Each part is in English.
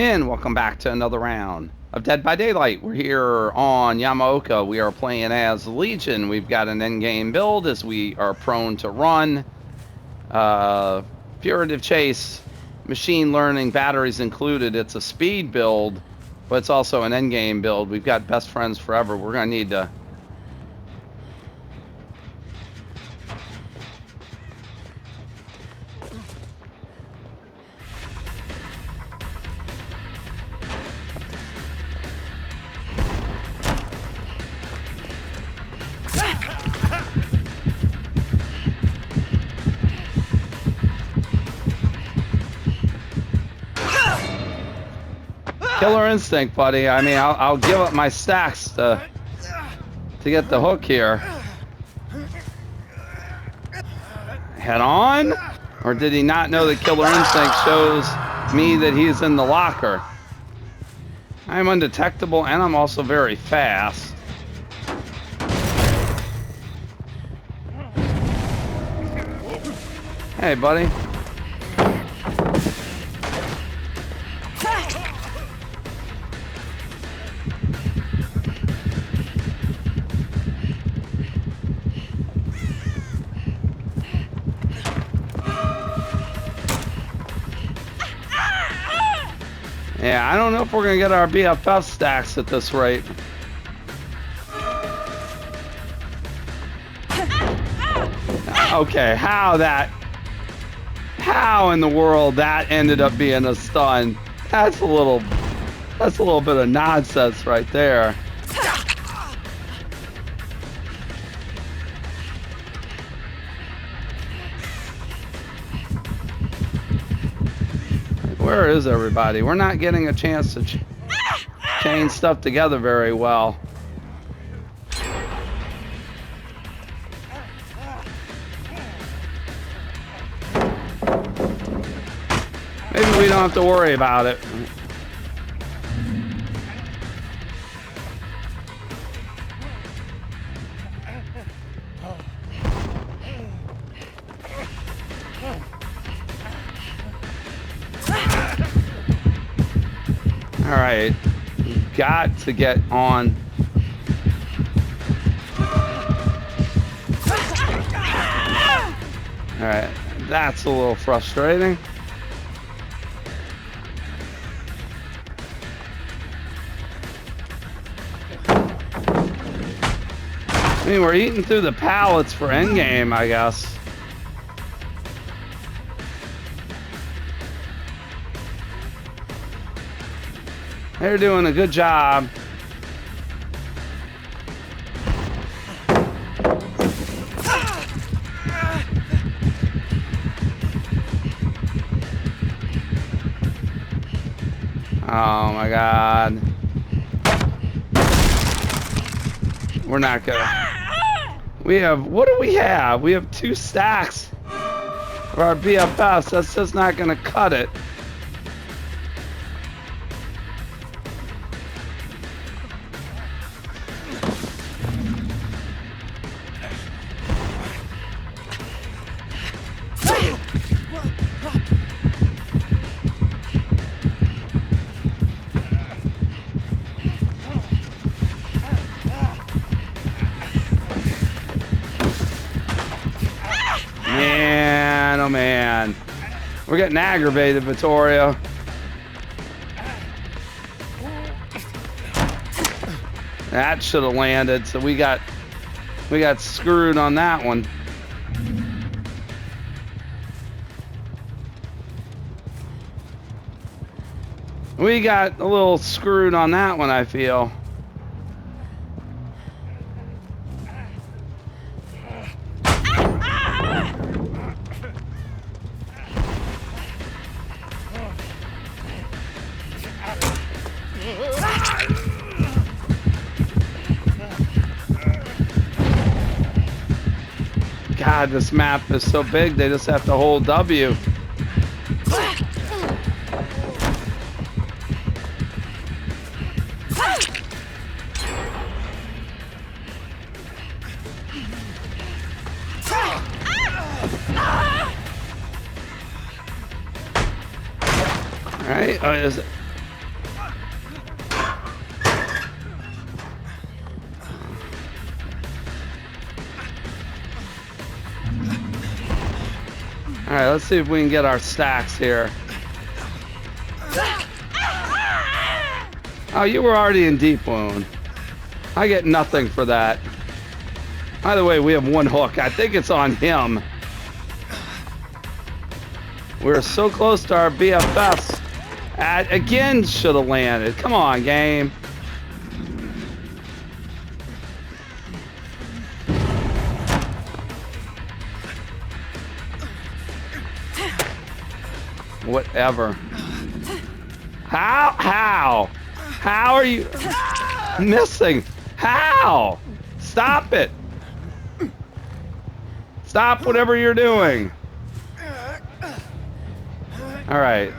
And welcome back to another round of Dead by Daylight. We're here on Yamaoka. We are playing as Legion. We've got an endgame build as we are prone to run. Furtive chase, machine learning, batteries included. It's a speed build, but it's also an endgame build. We've got best friends forever. We're going to need to... Killer instinct, buddy. I mean, I'll give up my stacks to get the hook here. Head on? Or did he not know that killer instinct shows me that he's in the locker? I'm undetectable and I'm also very fast. Hey, buddy. Yeah, I don't know if we're going to get our BFF stacks at this rate. Okay, how in the world that ended up being a stun? That's a little bit of nonsense right there. Where is everybody? We're not getting a chance to chain stuff together very well. Maybe we don't have to worry about it. All right, we've got to get on. All right, that's a little frustrating. I mean, we're eating through the pallets for endgame, I guess. They're doing a good job. Oh my God. We're not gonna. We have, what do we have? We have 2 stacks for our BFFs. That's just not gonna cut it. Man, oh man. We're getting aggravated, Vittorio. That should have landed, so we got screwed on that one. We got a little screwed on that one, I feel. God, this map is so big, they just have to hold W. All right, Alright, let's see if we can get our stacks here. Oh, you were already in deep wound. I get nothing for that. By the way, we have one hook. I think it's on him. We're so close to our BFFS. Again, should have landed. Come on, game. Whatever. How are you missing? How? Stop it. Stop whatever you're doing. All right.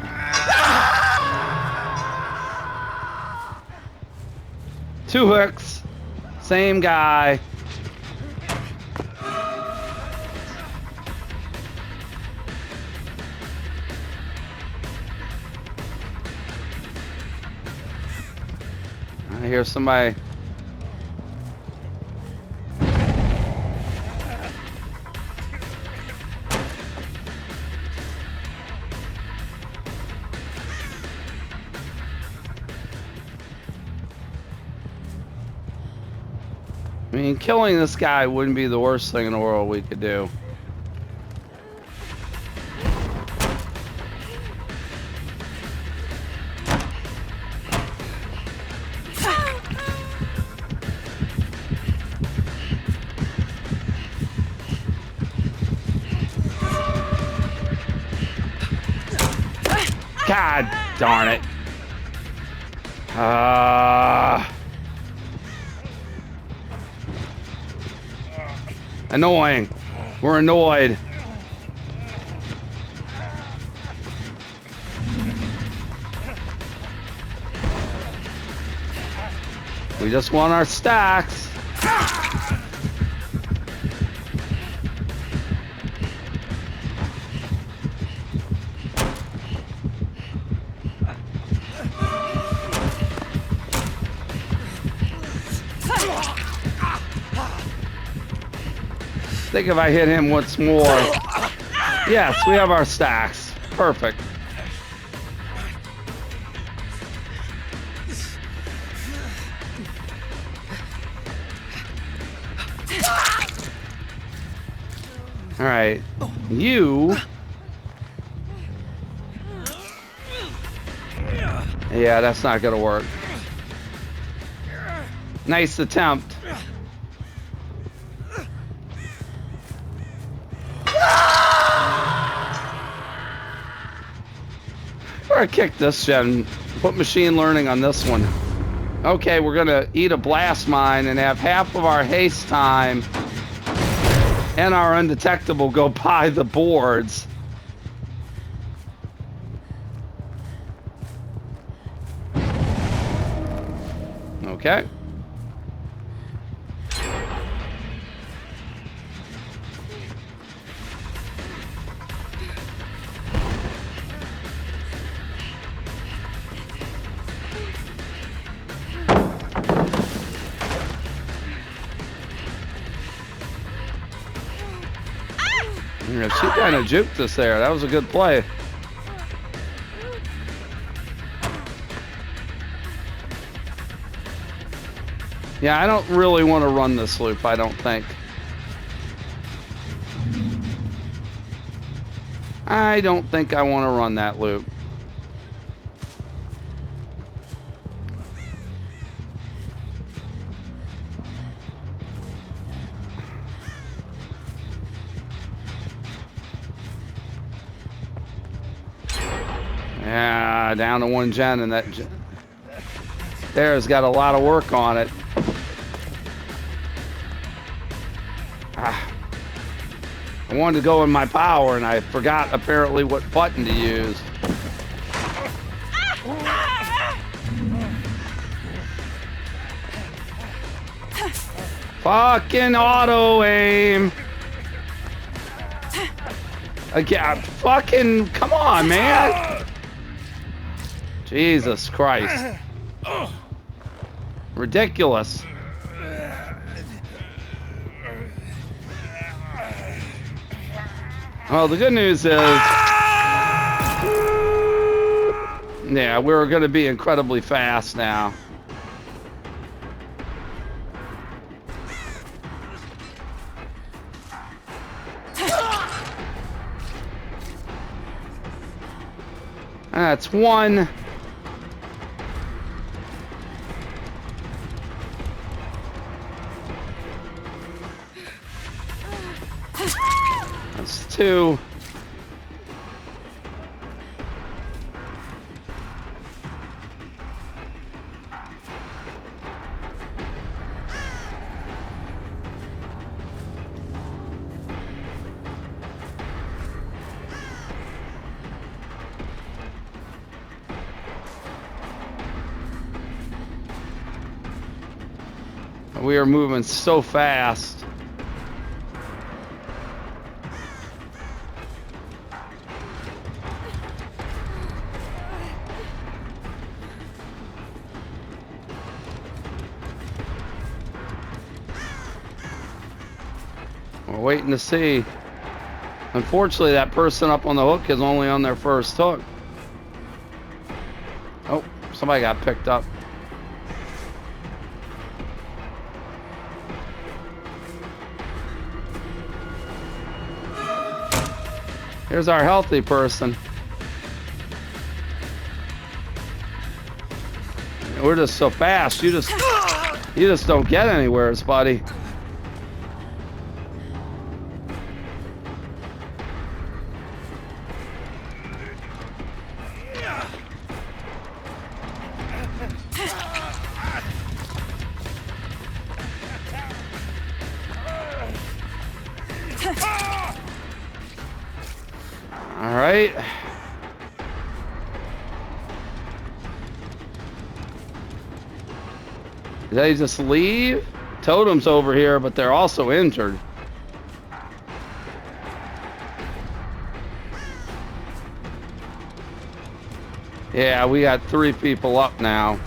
Two hooks. Same guy. I hear somebody. I mean, killing this guy wouldn't be the worst thing in the world we could do. God darn it. Annoying. We're annoyed. We just want our stacks. I think if I hit him once more. Yes, we have our stacks. Perfect. All right. You. Yeah, that's not gonna work. Nice attempt. I kick this gen. Put machine learning on this one. Okay, we're gonna eat a blast mine and have half of our haste time and our undetectable go by the boards. Okay. Yeah, she kind of juked us there. That was a good play. Yeah, I don't really want to run this loop, I don't think. I don't think I want to run that loop. Yeah, down to one gen, and that there's got a lot of work on it. I wanted to go in my power, and I forgot apparently what button to use. Fucking auto aim. Again, fucking, come on, man. Jesus Christ. Ridiculous. Well, the good news is, yeah, we're going to be incredibly fast now. That's one. That's two. We are moving so fast. We're waiting to see. Unfortunately, that person up on the hook is only on their first hook. Oh, somebody got picked up. Here's our healthy person. We're just so fast. You just don't get anywhere, buddy. All right. Did they just leave? Totem's over here, but they're also injured. Yeah, we got 3 people up now.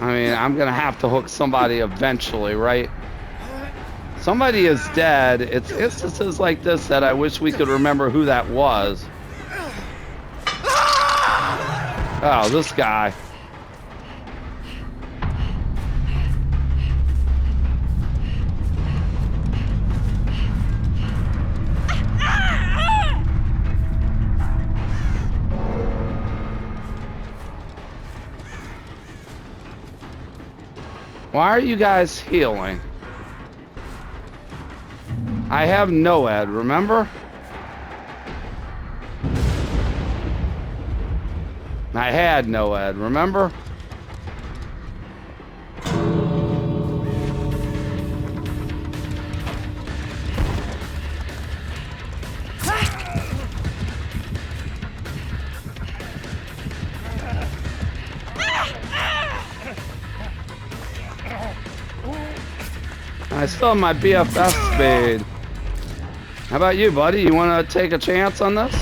I mean, I'm gonna have to hook somebody eventually, right? Somebody is dead. It's instances like this that I wish we could remember who that was. Oh, this guy. Why are you guys healing? I have no ed, remember? I had no ed, remember? I still have my BFFS speed. How about you, buddy? You want to take a chance on this?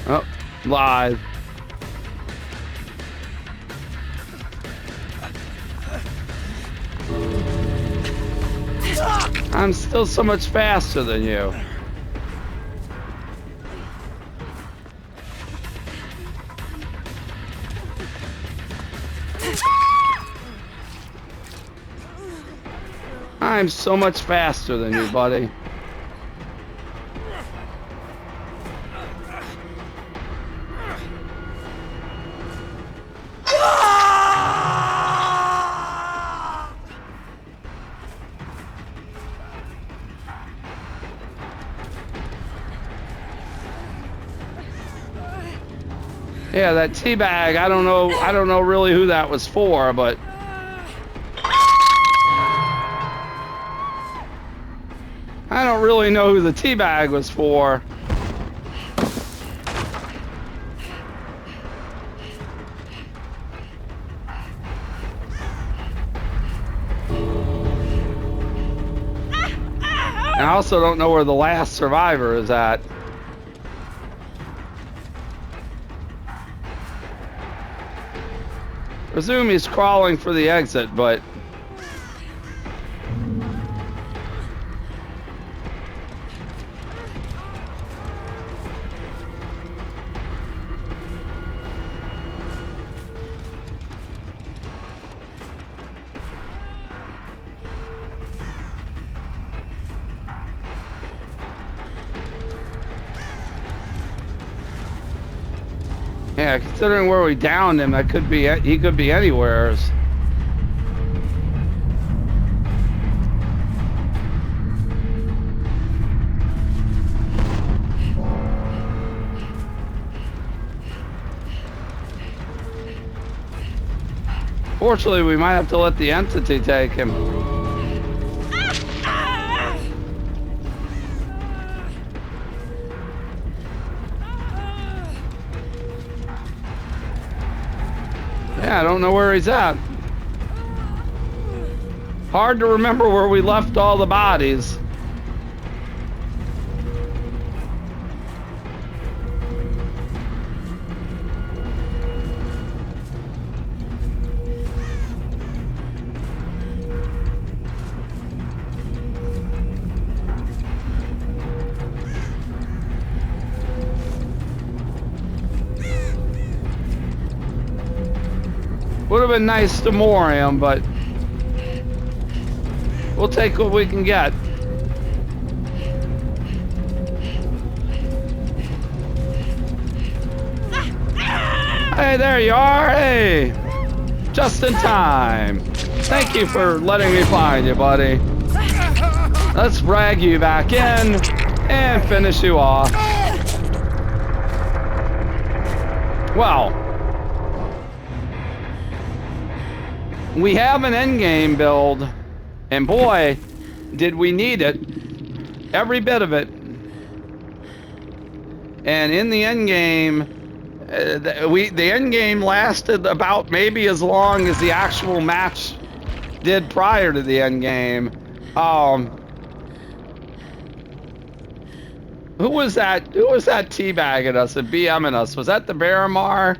Oh, live. I'm still so much faster than you. I'm so much faster than you, buddy. Yeah, that teabag, I don't know really who that was for, but I don't really know who the teabag was for. And I also don't know where the last survivor is at. Presume he's crawling for the exit, but... Yeah, considering where we downed him, that could be, he could be anywhere. Fortunately, we might have to let the entity take him. Yeah, I don't know where he's at. Hard to remember where we left all the bodies. Would have been nice to moor him, but we'll take what we can get. Hey, there you are. Hey, just in time. Thank you for letting me find you, buddy. Let's drag you back in and finish you off. Well, we have an endgame build, and boy, did we need it. Every bit of it. And in the endgame, the endgame lasted about maybe as long as the actual match did prior to the endgame. Who was that? Who was that teabagging us and BMing us? Was that the Baramar?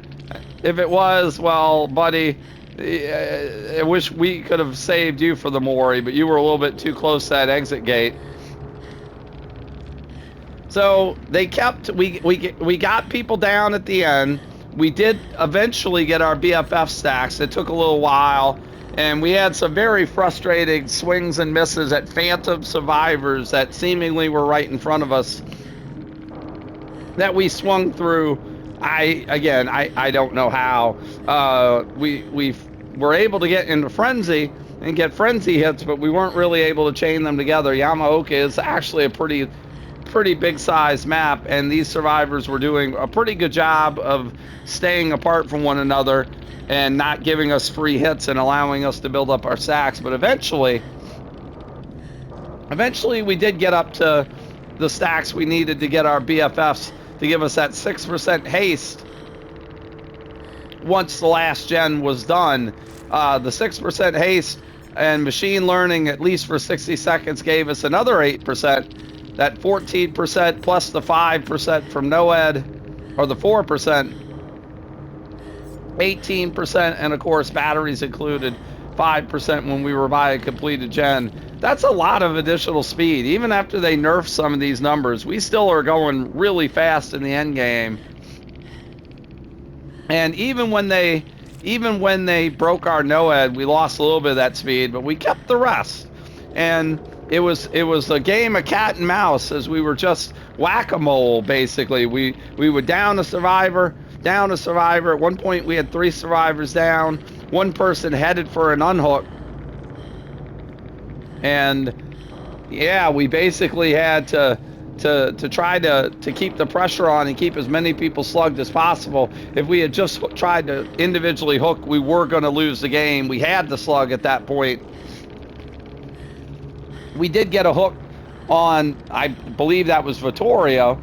If it was, well, buddy, I wish we could have saved you for the Mori, but you were a little bit too close to that exit gate. So they kept, we got people down at the end. We did eventually get our BFF stacks. It took a little while, and we had some very frustrating swings and misses at phantom survivors that seemingly were right in front of us that we swung through. I don't know how. We were able to get into frenzy and get frenzy hits, but we weren't really able to chain them together. Yamaoka is actually a pretty big size map, and these survivors were doing a pretty good job of staying apart from one another and not giving us free hits and allowing us to build up our stacks. But eventually we did get up to the stacks we needed to get our BFFs to give us that 6% haste once the last gen was done. The 6% haste and machine learning, at least for 60 seconds, gave us another 8%. That 14% plus the 5% from NOED, or the 4%, 18%, and of course batteries included 5% when we were by a completed gen. That's a lot of additional speed. Even after they nerf some of these numbers, we still are going really fast in the end game. And even when they broke our NOED, we lost a little bit of that speed, but we kept the rest. And it was a game of cat and mouse, as we were just whack-a-mole, basically. We would down a survivor. At one point, we had 3 survivors down. One person headed for an unhook. And yeah, we basically had to try to keep the pressure on and keep as many people slugged as possible. If we had just tried to individually hook, we were going to lose the game. We had the slug at that point. We did get a hook on, I believe that was Vittoria,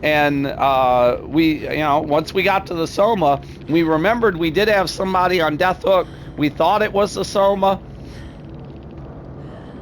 and once we got to the Soma, we remembered we did have somebody on death hook. We thought it was the Soma,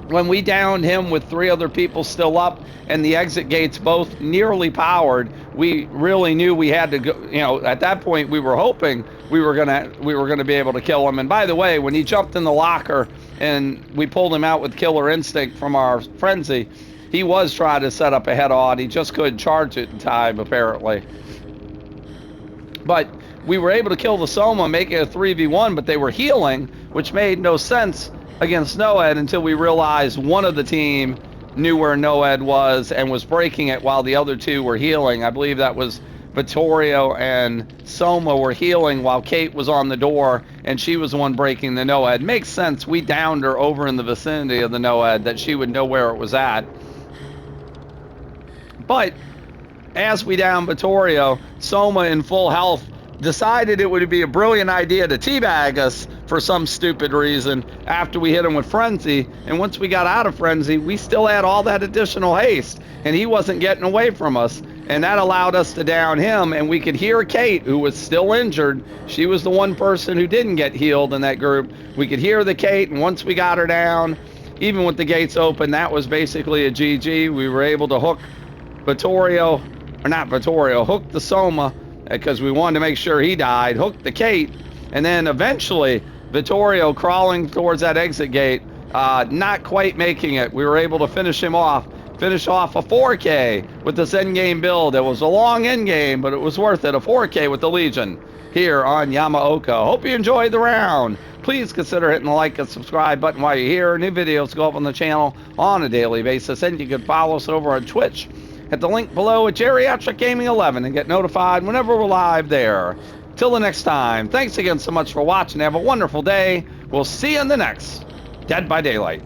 when we downed him with 3 other people still up and the exit gates both nearly powered, we really knew we had to go. You know, at that point we were hoping we were gonna be able to kill him. And by the way, when he jumped in the locker and we pulled him out with Killer Instinct from our frenzy, he was trying to set up a head-on. He just couldn't charge it in time, apparently. But we were able to kill the Soma, make it a 3v1, but they were healing, which made no sense against Noed until we realized one of the team knew where Noed was and was breaking it while the other 2 were healing. I believe that was Vittorio and Soma were healing while Kate was on the door, and she was the one breaking the Noed. Makes sense. We downed her over in the vicinity of the Noed, that she would know where it was at. But as we downed Vittorio, Soma in full health decided it would be a brilliant idea to teabag us for some stupid reason after we hit him with Frenzy. And once we got out of Frenzy, we still had all that additional haste, and he wasn't getting away from us. And that allowed us to down him, and we could hear Kate, who was still injured. She was the one person who didn't get healed in that group. We could hear the Kate, and once we got her down, even with the gates open, that was basically a GG. We were able to hook Vittorio, or not Vittorio, hook the Soma, because we wanted to make sure he died, hooked the Kate, and then eventually Vittorio crawling towards that exit gate, not quite making it. We were able to finish him off, finish off a 4K with this endgame build. It was a long endgame, but it was worth it. A 4K with the Legion here on Yamaoka. Hope you enjoyed the round. Please consider hitting the like and subscribe button while you're here. New videos go up on the channel on a daily basis, and you can follow us over on Twitch. Hit the link below at Geriatric Gaming 11 and get notified whenever we're live there. Till the next time, thanks again so much for watching. Have a wonderful day. We'll see you in the next Dead by Daylight.